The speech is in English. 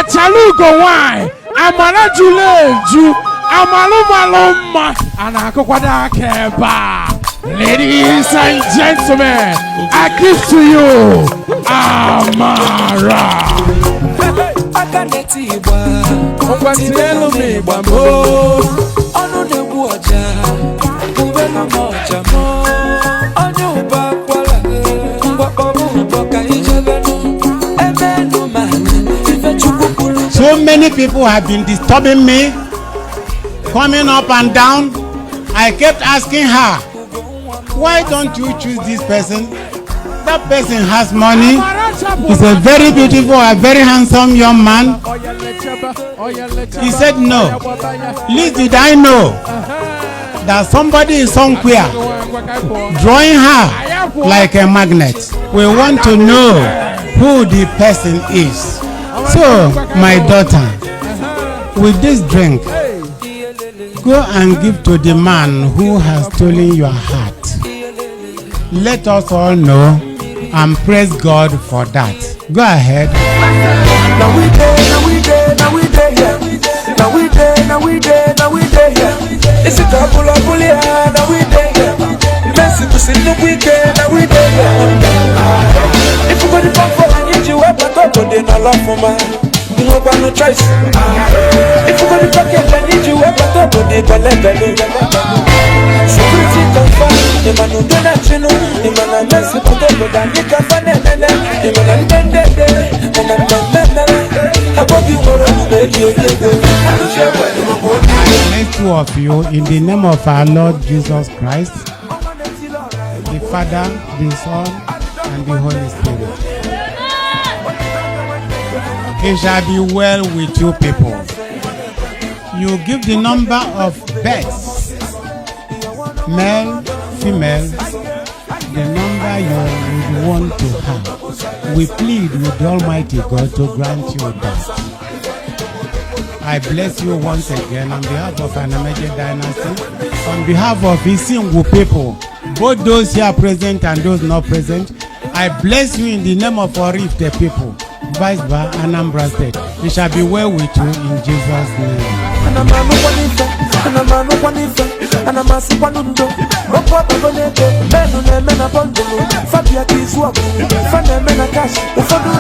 Achalugo wine. Amara Juleju. Amalumaloma. Anakokwada Keba. Ladies and gentlemen, I give to you Amara. So many people have been disturbing me, coming up and down. I kept asking her, why don't you choose this person? That person has money. He's a very beautiful, a very handsome young man. He said no. Little did I know that somebody is somewhere drawing her like a magnet. We want to know who the person is. So, my daughter, with this drink, go and give to the man who has stolen your heart. Let us all know and praise God for that. Go ahead. Now we day, yeah. It's a couple of bully, now we day, yeah. Messy pussy, no weekend, now we day, yeah. If you got the pump for, I need you up, I got to do no love for man. You know, but no choice. If you got the pocket, I need you up, I got to do belly. Security confirm, the man who do that, you know. The man I mess with the but you can find it, the man Thank you of you in the name of our Lord Jesus Christ, the Father, the Son, and the Holy Spirit. It shall be well with you people. You give the number of births, male, female, the number you would want to have. We plead with the Almighty God to grant you that. I bless you once again on behalf of an Amara dynasty, on behalf of Isingu people, both those here present and those not present. I bless you in the name of Orifte people, Vice Versa, Anambra State. It shall be well with you in Jesus' name. Fabia Kiswa, Fana Menakash, the Fadu